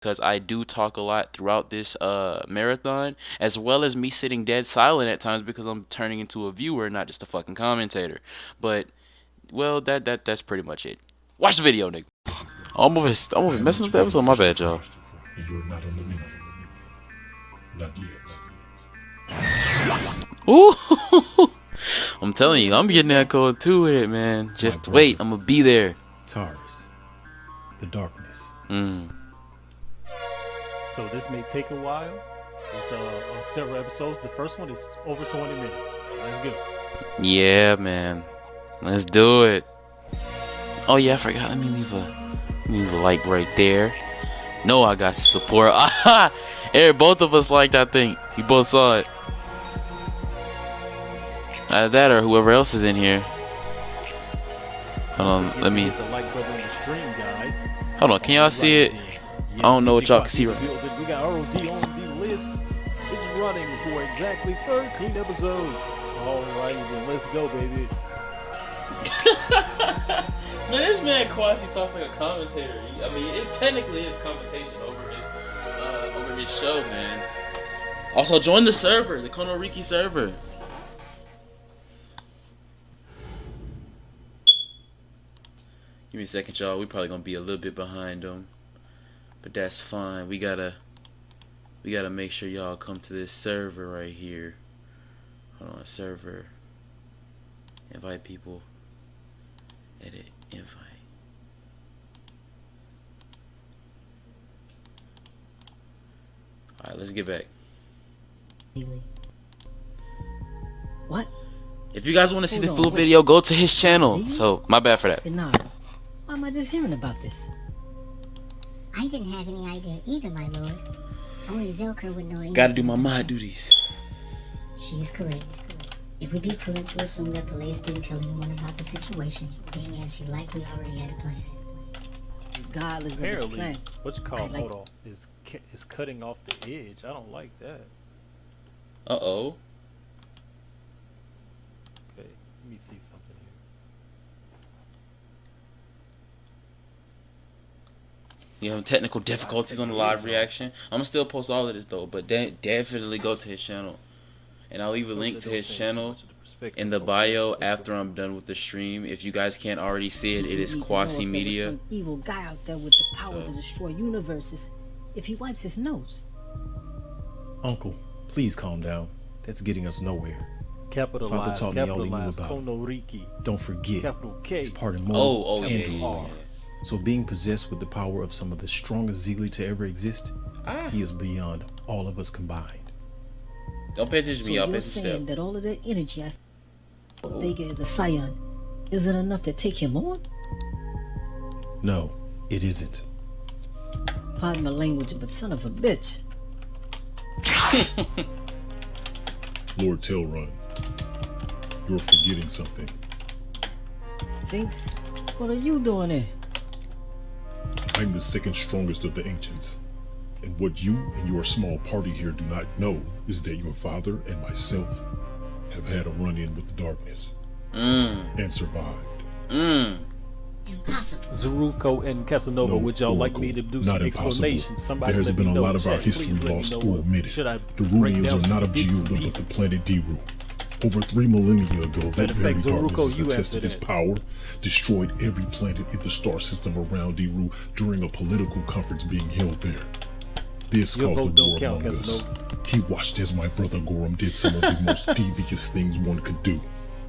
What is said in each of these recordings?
because I do talk a lot throughout this marathon, as well as me sitting dead silent at times because I'm turning into a viewer, not just a fucking commentator. But well, that's pretty much it. Watch the video, nigga. I'm over messing up the episode. My bad, y'all. You're not on the menu. Not yet. Ooh, I'm telling you, I'm getting that code too with it, man. Just wait, I'm gonna be there. Tars, the darkness. So this may take a while. It's several episodes. The first one is over 20 minutes. Let's go. Yeah, man. Let's do it. Oh yeah, I forgot. Let me leave a like right there. No, I got support. Eric, both of us liked. I think we both saw it. Either that or whoever else is in here. Hold on, let me. Hit the like button on the stream, guys. Hold on, can y'all see it? I don't know what y'all can see right now. We got ROD on the list. It's running for exactly 13 episodes. Alright, then let's go, baby. Man, this man Kwasi talks like a commentator. I mean, it technically is commentation over his show, man. Also, join the server, the Konoriki server. Give me a second, y'all. We probably gonna be a little bit behind them, but that's fine. We gotta make sure y'all come to this server right here. Hold on, server. Invite people. Edit. Invite. Alright, let's get back. What? If you guys want to see the full video, go to his channel. So, my bad for that. Nah. Why am I just hearing about this? I didn't have any idea either, my lord. Only Zilker would know anything. Gotta do my mod duties. She is correct. It would be prudent to assume that Peleus didn't tell anyone about the situation, being as he likely already had a plan. Regardless of his plan. What you call hold on is cutting off the edge. I don't like that. Uh-oh. Okay, let me see something here. You know, technical difficulties on the live reaction. I'm gonna still post all of this though, but definitely go to his channel, and I'll leave a link to his channel in the bio after I'm done with the stream. If you guys can't already see it, it is Kwasi Media. Some evil guy out there with the power to destroy universes. If he wipes his nose. Uncle, please calm down. That's getting us nowhere. Father taught me all he knew about. Konoriki. Don't forget, Capital K. it's part immortal and yeah. R. So being possessed with the power of some of the strongest Zeeglee to ever exist, he is beyond all of us combined. Don't pay attention to me, y'all. So you're saying that all of that energy Vega is a scion isn't enough to take him on? No, it isn't. Pardon my language, but son of a bitch. Lord Tailrun, you're forgetting something. Finks, what are you doing there? I'm the second strongest of the ancients. And what you and your small party here do not know is that your father and myself have had a run-in with the darkness. And survived. Impossible. Zeruko and Casanova, would y'all like me to do some explanation? Somebody there has been a lot of our history lost or omitted. Derulians are not of Geoda, but the planet Deru. Over 3 millennia ago, that very darkness is a test of his power, destroyed every planet in the star system around Deru during a political conference being held there. This caused the war among us. He watched as my brother Gorum did some of the most devious things one could do.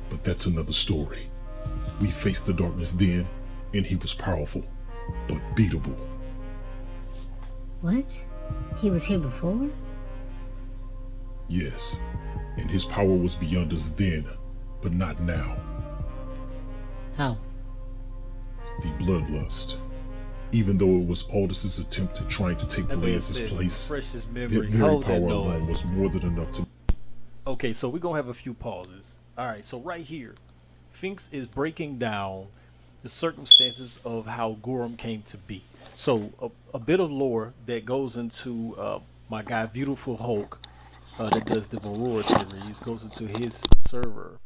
But that's another story. We faced the darkness then, and he was powerful, but beatable. What? He was here before? Yes, and his power was beyond us then, but not now. How? The bloodlust. Even though it was Aldous' attempt at trying to take Peleus' place, precious that memory. very power alone was more than enough to... Okay, so we're going to have a few pauses. Alright, so right here, Finks is breaking down the circumstances of how Gorum came to be. So, a bit of lore that goes into my guy Beautiful Hulk, that does the Aurora series, goes into his server.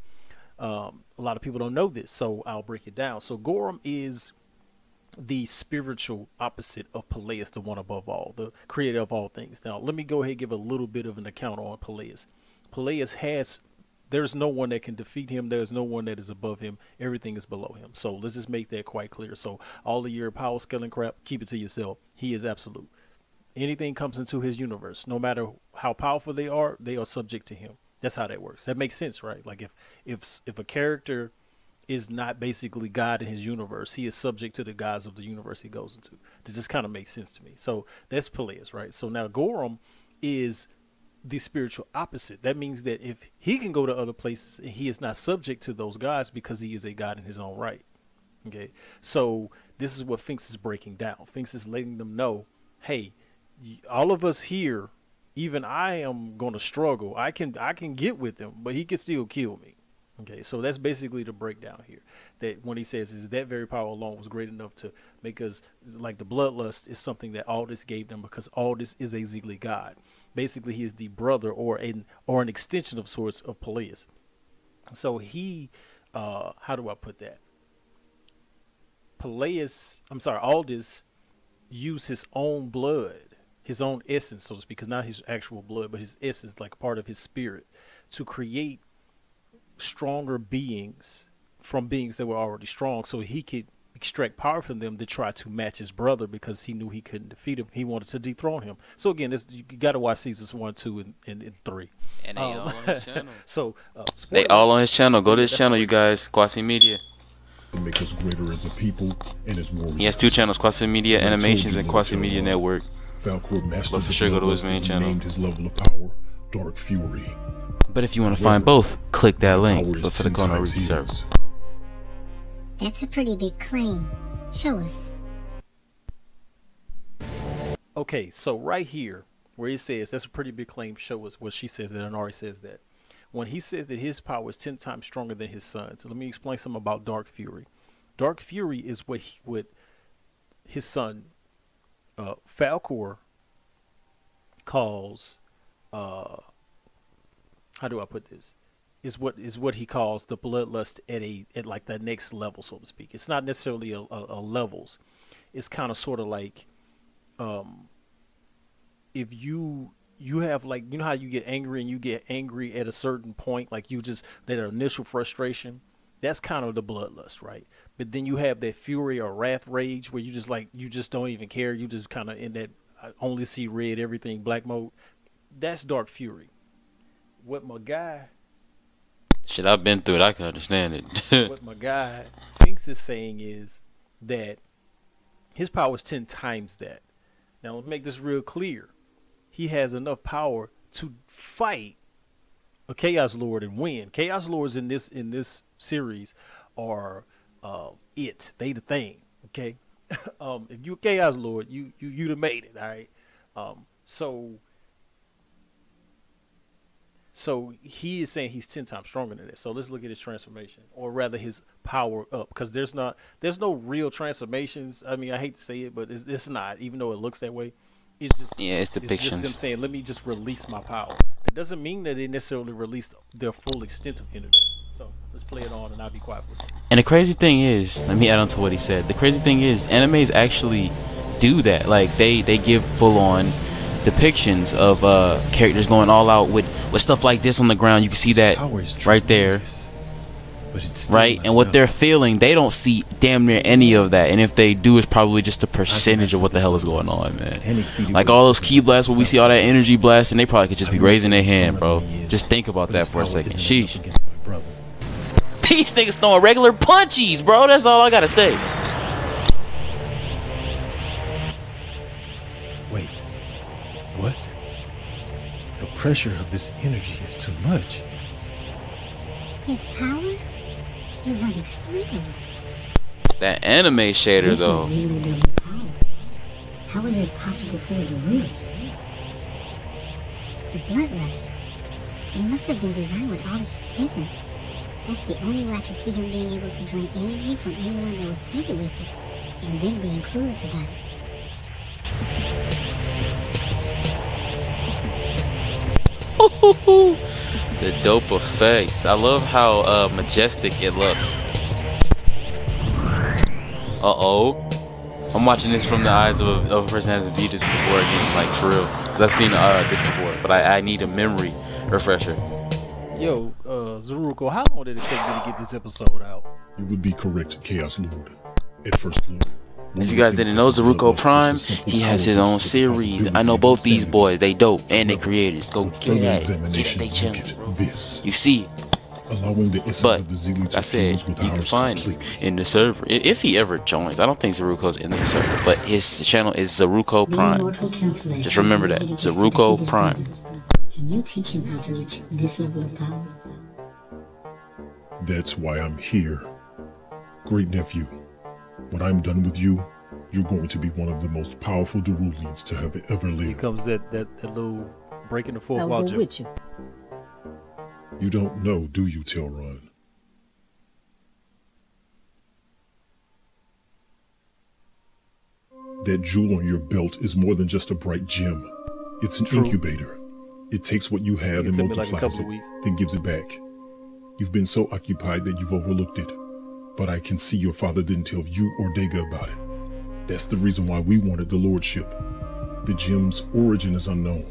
A lot of people don't know this, so I'll break it down. So Gorum is the spiritual opposite of Peleus, the one above all, the creator of all things. Now, let me go ahead and give a little bit of an account on Peleus. There's no one that can defeat him. There's no one that is above him. Everything is below him. So let's just make that quite clear. So all of your power scaling crap, keep it to yourself. He is absolute. Anything comes into his universe, no matter how powerful they are subject to him. That's how that works. That makes sense, right? Like if a character is not basically God in his universe, he is subject to the gods of the universe he goes into. This just kind of makes sense to me. So that's Peleus, right? So now Gorum is the spiritual opposite. That means that if he can go to other places, he is not subject to those gods because he is a god in his own right. Okay, so this is what Finks is breaking down. Finks is letting them know, hey, all of us here, even I am going to struggle. I can get with him, but he can still kill me. Okay, so that's basically the breakdown here. That when he says is that very power alone was great enough to make us, like, the bloodlust is something that Aldous gave them because Aldous is a Ziggly god. Basically, he is the brother or an extension of sorts of Peleus. So he, how do I put that? Aldous used his own blood, his own essence, so to speak, because not his actual blood, but his essence, like part of his spirit, to create stronger beings from beings that were already strong, so he could extract power from them to try to match his brother because he knew he couldn't defeat him. He wanted to dethrone him. So again, you got to watch seasons 1, 2, and 3. And they all on his channel. So they all on his channel. Go to his channel, you guys. Quasi Media. To make us greater as a people and as warriors. He has 2 channels: Quasi Media Animations and Quasi Media Network. Falcor mastered But for sure, go to his main channel. Named his level of power Dark Fury. But if you want to find both, click that link. But for the corner server. That's a pretty big claim. Show us. Okay, so right here, where he says, that's a pretty big claim, show us, what she says that Anari says that. When he says that his power is 10 times stronger than his son. So let me explain something about Dark Fury. Dark Fury is what his son, Falcor, calls, how do I put this? Is what he calls the bloodlust at like that next level, so to speak. It's not necessarily a levels. It's kind of sort of like, if you have, like, you know how you get angry and you get angry at a certain point, like that initial frustration, that's kind of the bloodlust, right? But then you have that fury or wrath rage where you just don't even care. You just kind of in that I only see red, everything black mode. That's Dark Fury. What my guy Shit, I've been through it. I can understand it. what my guy Finks is saying is that his power is 10 times that. Now, let's make this real clear. He has enough power to fight a Chaos Lord and win. Chaos Lords in this series are they the thing. Okay, if you a Chaos Lord, you done made it. All right. So he is saying he's 10 times stronger than that. So let's look at his transformation, or rather his power up, because there's no real transformations. I mean, I hate to say it, but it's not, even though it looks that way. It's just, yeah, it's depictions. It's just them saying, let me just release my power. That doesn't mean that they necessarily released their full extent of energy. So let's play it on, and I'll be quiet for a second. And the crazy thing is, let me add on to what he said. The crazy thing is, animes actually do that. Like they give full on depictions of characters going all out with stuff like this on the ground. You can see that right there, right? And what they're feeling, they don't see damn near any of that. And if they do, it's probably just a percentage of what the hell is going on, man. Like all those key blasts where we see all that energy blast, and they probably could just be raising their hand, bro. Just think about that for a second. Sheesh. These niggas throwing regular punchies, bro. That's all I gotta say. Wait. What? The pressure of this energy is too much. His power is unexplainable. That anime shader, This though. is zero double power. How is it possible for it to root it? The bloodlust. It must have been designed with all this essence. That's the only way I can see him being able to drain energy from anyone that was tainted with it, and then being clueless about it. The dope effects. I love how majestic it looks. Uh-oh. I'm watching this from the eyes of a person that hasn't viewed this before again, like for real. Cause I've seen this before, but I need a memory refresher. Yo, Zaruko, how long did it take me to get this episode out? You would be correct, Chaos Lord. At first look. If you guys didn't know, Zaruko Prime, he has his own series. I know both these boys, they dope, and they creators. Go get at it. Get at they channel. You see, allowing the essence but of the Zealot to I said fuse with you can ours find him completely. in the server if he ever joins. I don't think Zaruko's in the server, but his channel is Zaruko Prime. Just remember that, Zaruko Prime. Can you teach him how to reach this level of power? That's why I'm here. Great nephew, when I'm done with you, you're going to be one of the most powerful Derulians to have ever Here lived. comes that little breaking the fourth I'll wall go joke. with you. You don't know, do you, Telron? That jewel on your belt is more than just a bright gem. It's an True. incubator. It takes what you have It and took me like a multiplies couple of it, weeks. then gives it back. You've been so occupied that you've overlooked it. But I can see your father didn't tell you or Dega about it. That's the reason why we wanted the lordship. The gem's origin is unknown,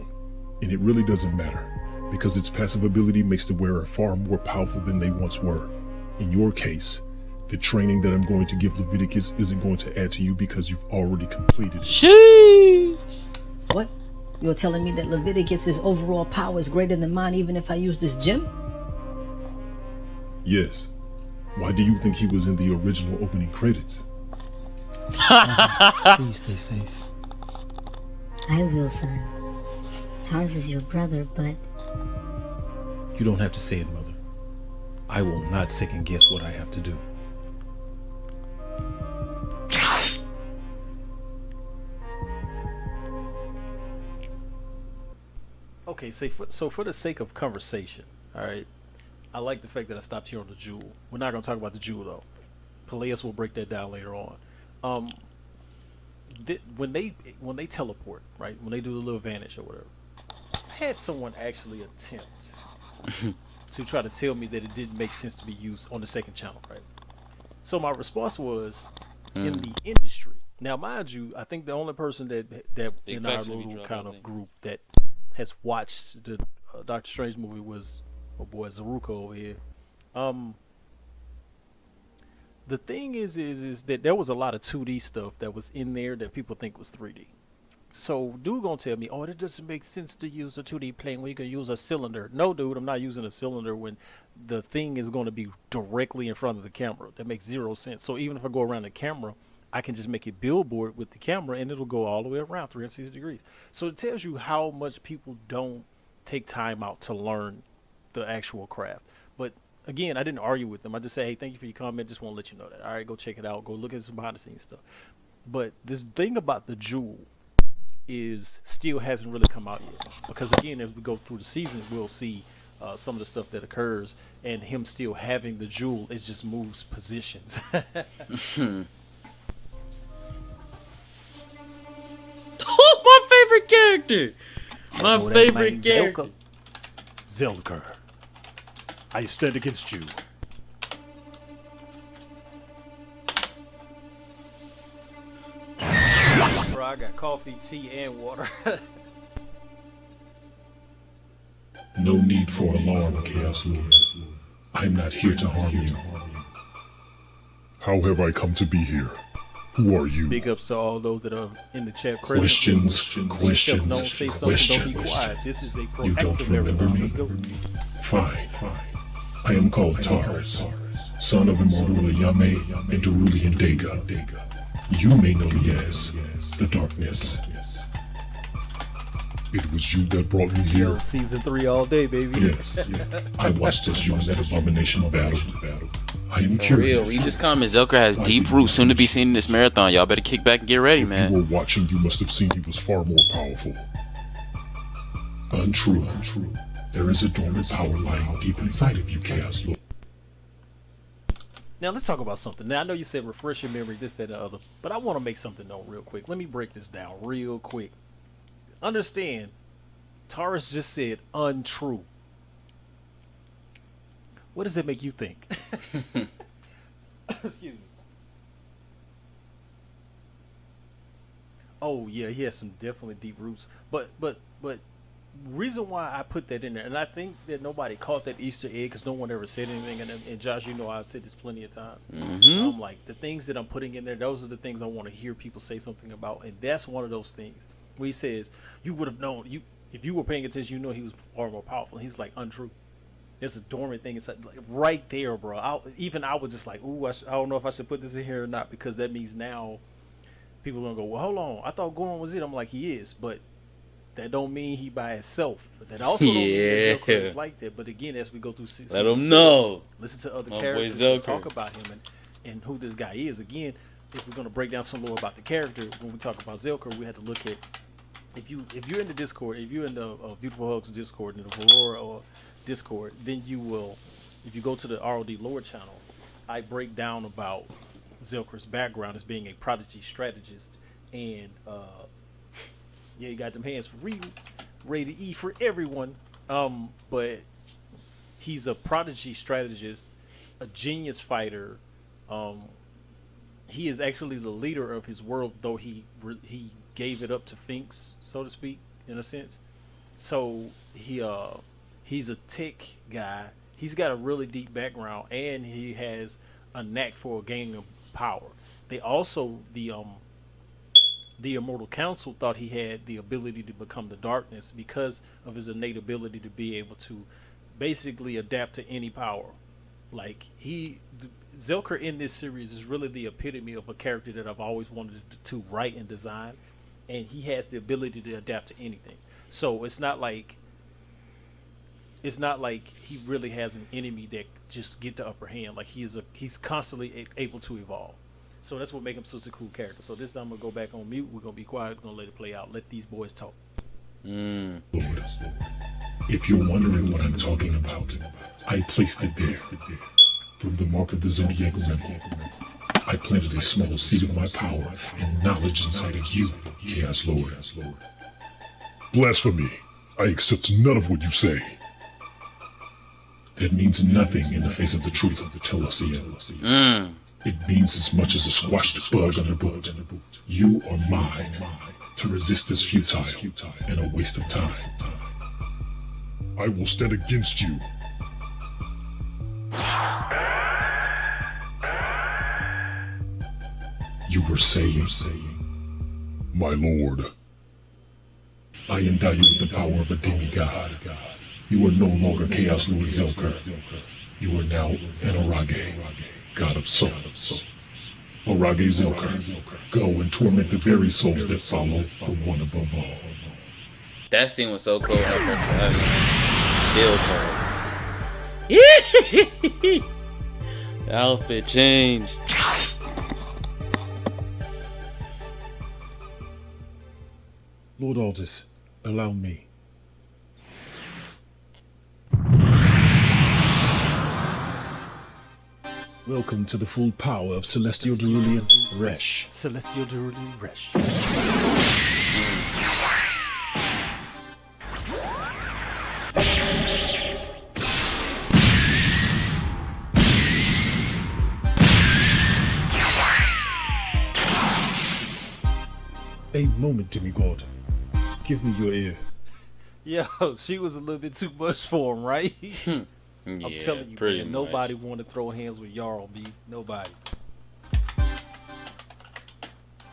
and it really doesn't matter, because its passive ability makes the wearer far more powerful than they once were. In your case, the training that I'm going to give Leviticus isn't going to add to you because you've already completed it. Sheesh. What? You're telling me that Leviticus's overall power is greater than mine even if I use this gem? Yes. Why do you think he was in the original opening credits? Please stay safe. I will, son. Tars is your brother, but You don't have to say it, Mother. I will not second guess what I have to do. Okay, so for the sake of conversation, all right, I like the fact that I stopped here on the jewel. We're not going to talk about the jewel, though. Peleus will break that down later on. When they teleport, right, when they do the little vanish or whatever, I had someone actually attempt to try to tell me that it didn't make sense to be used on the second channel, right? So my response was, in the industry. Now, mind you, I think the only person that Big in our facts will be little dropped, kind I of think. group that has watched the Doctor Strange movie was my boy Zaruko over here. The thing is that there was a lot of 2D stuff that was in there that people think was 3D. So dude gonna tell me, oh, it doesn't make sense to use a 2D plane when you can use a cylinder. No, dude, I'm not using a cylinder when the thing is going to be directly in front of the camera. That makes zero sense. So even if I go around the camera, I can just make a billboard with the camera and it'll go all the way around 360 degrees. So it tells you how much people don't take time out to learn the actual craft. But again, I didn't argue with them. I just say, hey, thank you for your comment. Just want to let you know that. All right, go check it out. Go look at some behind the scenes stuff. But this thing about the jewel is still hasn't really come out yet. Because again, as we go through the season, we'll see some of the stuff that occurs, and him still having the jewel, it just moves positions. Oh, my favorite character. My Oh, that favorite man, character. Zelker, I stand against you. Bro, I got coffee, tea, and water. No need for alarm, Chaos Lord. I'm not here to harm you. How have I come to be here? Who are you? Big ups to all those that are in the chat. Present. Questions, Don't questions, say something, don't be questions. quiet. This is a You don't proactive remember everyone. me? Let's go. Fine. I am called Taurus, son of immortal Yame and Derulian Dega. You may know me as the Darkness. It was you that brought me Yo, here. season 3 all day, baby. Yes. I watched as you and that abomination battled. I am For real, curious. read this comment. Zelker has deep roots, soon to be seen in this marathon. Y'all better kick back and get ready, If you man. were watching, you must have seen he was far more powerful. Untrue. There is a dormant power lying deep inside of you, Chaos Lord. Now let's talk about something. Now I know you said refresh your memory, this, that, and the other, but I want to make something known real quick. Let me break this down real quick. Understand, Taurus just said untrue. What does that make you think? Excuse me. Oh yeah, he has some definitely deep roots. But reason why I put that in there, and I think that nobody caught that Easter egg because no one ever said anything. And Josh, you know, I've said this plenty of times. Like the things that I'm putting in there, those are the things I want to hear people say something about, and that's one of those things where he says you would have known if you were paying attention, you know he was far more powerful. And he's like untrue. There's a dormant thing. It's like right there, bro. I was just like, ooh, I don't know if I should put this in here or not because that means now people are gonna go, well, hold on, I thought Goron was it. I'm like, he is, but that don't mean he by himself. But that also don't mean that Zelker is like that. But again, as we go through season, let him know. Listen to other characters and talk about him and who this guy is. Again, if we're gonna break down some lore about the character, when we talk about Zelker, we have to look at if you're in the Discord, if you're in the Beautiful Hugs Discord, in the Aurora or Discord, then you will, if you go to the ROD lore channel, I break down about Zelker's background as being a prodigy strategist, and yeah, you got them hands for real, rated E for everyone. But he's a prodigy strategist, a genius fighter. He is actually the leader of his world, though he gave it up to Finks, so to speak, in a sense. So he's a tech guy. He's got a really deep background, and he has a knack for gaining power. They also the Immortal Council thought he had the ability to become the darkness because of his innate ability to be able to basically adapt to any power. Like Zelker in this series is really the epitome of a character that I've always wanted to write and design, and he has the ability to adapt to anything. So it's not like he really has an enemy that just get the upper hand. Like he's constantly able to evolve. So that's what makes him such a cool character. So this time I'm gonna go back on mute. We're gonna be quiet. We're gonna let it play out. Let these boys talk. Lord, if you're wondering what I'm talking about, I placed it there. From the mark of the Zodiac Rim, I planted a small seed of my power and knowledge inside of you, Chaos Lord. Blasphemy! I accept none of what you say. That means nothing in the face of the truth of the Telosian. It means as much as a squashed bug on a boot. You are mine. To resist is futile and a waste of time. I will stand against you. You were saying, My lord, I endow you with the power of a demigod. You are no longer Chaos Lord Zelker. You are now an Orage, god of souls. Orage Zelker, go and torment the very souls that follow the one above all. That scene was so cool. Still cool. The outfit changed. Lord Aldous, allow me. Welcome to the full power of Celestial Derulian Resh. Celestial Derulian Resh. A moment, demigod. Give me your ear. Yo, she was a little bit too much for him, right? Yeah, I'm telling you, man, nobody wanted to throw hands with Jarl, B. Nobody.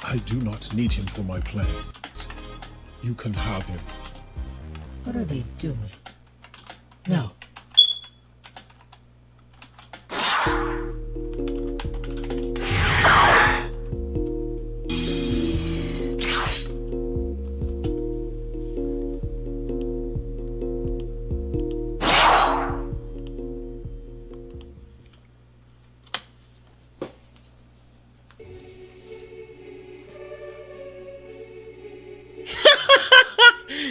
I do not need him for my plans. You can have him. What are they doing? No.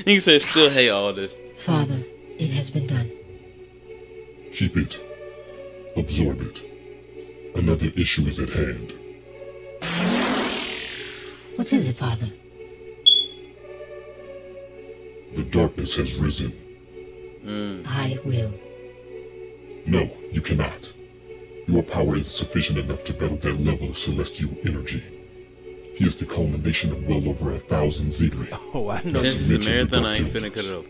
He said, still hate all this. Father, it has been done. Keep it. Absorb it. Another issue is at hand. What is it, Father? The darkness has risen. I will. No, you cannot. Your power isn't sufficient enough to battle that level of celestial energy. He is the culmination of well over 1,000 Zeebly. Oh, I know. This is a marathon. I ain't finna cut it up.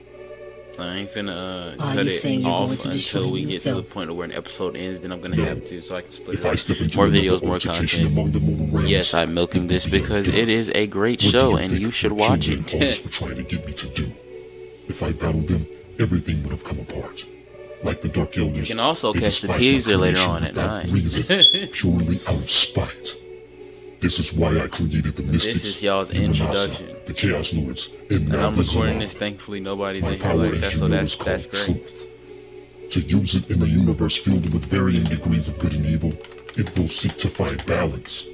I ain't finna cut it off until we get to the point where an episode ends. Then I'm gonna have to, so I can split it up. More videos, more content. Yes, I'm milking this because it is a great show and you should watch it. Trying to get me to do. If I battled them, everything would have come apart. Like the Dark Elders. You can also catch the teaser later on at 9. Purely out of spite. This is why I created the Mystics. This is y'all's introduction. The Chaos Lords, and I'm recording this. Thankfully, nobody's in here like that, so that's great. Truth. To use it in a universe filled with varying degrees of good and evil, it will seek to find balance.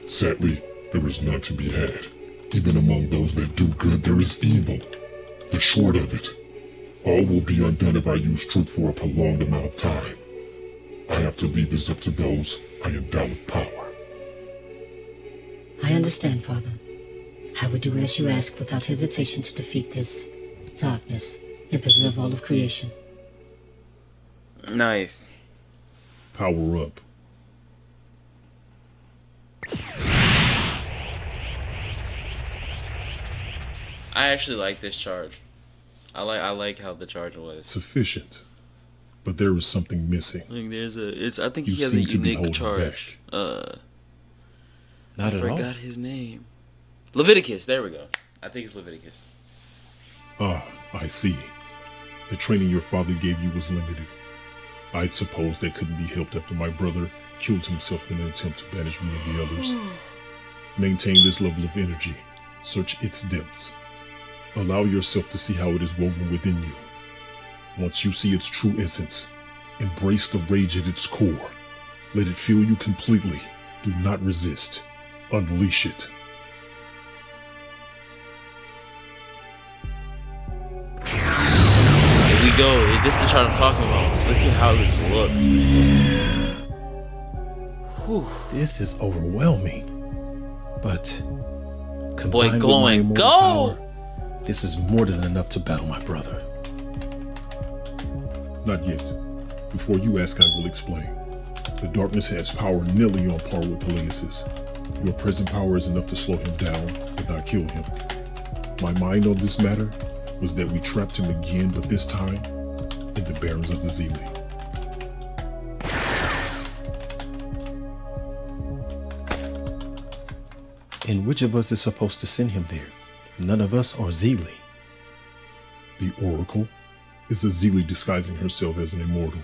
Sadly, there is none to be had. Even among those that do good, there is evil. The short of it, all will be undone if I use truth for a prolonged amount of time. I have to leave this up to those I endow with power. I understand, Father. I would do as you ask without hesitation to defeat this darkness and preserve all of creation. Nice. Power up. I actually like this charge. I like how the charge was. Sufficient. But there is something missing. Like I think he has a unique charge. Not I at all. forgot his name. Leviticus. There we go. I think it's Leviticus. Ah, I see. The training your father gave you was limited. I'd suppose that couldn't be helped after my brother killed himself in an attempt to banish me and the others. Maintain this level of energy. Search its depths. Allow yourself to see how it is woven within you. Once you see its true essence, embrace the rage at its core. Let it fill you completely. Do not resist. Unleash it. Here we go. This is the chart I'm talking about. Look at how this looks, man. Whew. This is overwhelming. But Boy, combined glowing. with my Go! power, this is more than enough to battle my brother. Not yet. Before you ask, I will explain. The darkness has power nearly on par with Peleus's. Your present power is enough to slow him down, but not kill him. My mind on this matter was that we trapped him again, but this time in the Barrens of the Zeeland. And which of us is supposed to send him there? None of us are Zeely. The Oracle is a Zeely disguising herself as an immortal.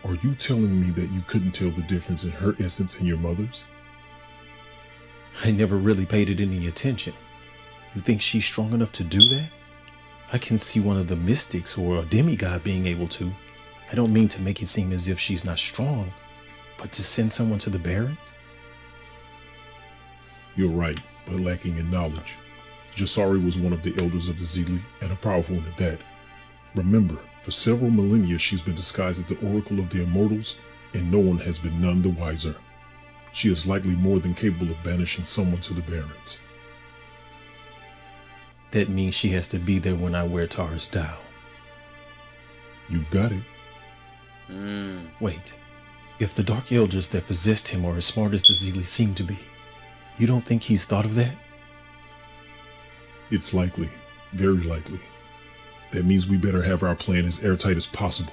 Are you telling me that you couldn't tell the difference in her essence and your mother's? I never really paid it any attention. You think she's strong enough to do that? I can see one of the mystics or a demigod being able to. I don't mean to make it seem as if she's not strong, but to send someone to the Barrens? You're right, but lacking in knowledge. Jasari was one of the elders of the Zeely, and a powerful one at that. Remember, for several millennia she's been disguised as the Oracle of the Immortals, and no one has been none the wiser. She is likely more than capable of banishing someone to the Barrens. That means she has to be there when I wear Tara's dial. You've got it. Wait, if the Dark Elders that possessed him are as smart as the Zeely seem to be, you don't think he's thought of that? It's likely, very likely. That means we better have our plan as airtight as possible.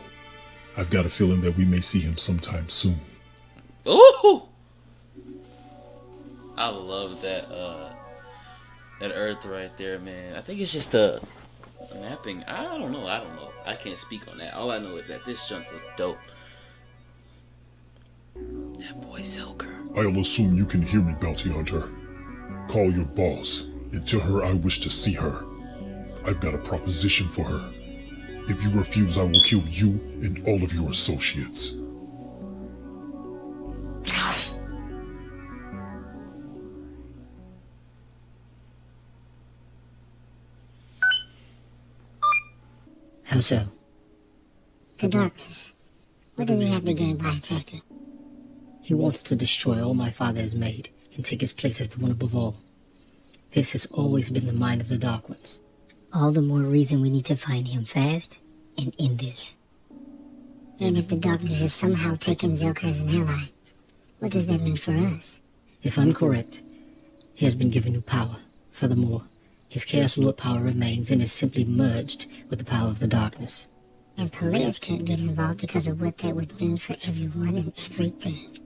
I've got a feeling that we may see him sometime soon. Ooh! I love that that earth right there, man. I think it's just a mapping. I don't know. I can't speak on that. All I know is that this junk looks dope. That boy Zelker. I'll assume you can hear me, Bounty Hunter. Call your boss and tell her I wish to see her. I've got a proposition for her. If you refuse, I will kill you and all of your associates. How so? The darkness. What does he have to gain by attacking? He wants to destroy all my father has made and take his place as the one above all. This has always been the mind of the Dark Ones. All the more reason we need to find him fast and end this. And if the darkness has somehow taken Zelker as an ally, what does that mean for us? If I'm correct, He has been given new power. Furthermore, his Chaos Lord power remains and is simply merged with the power of the darkness. And players can't get involved because of what that would mean for everyone and everything.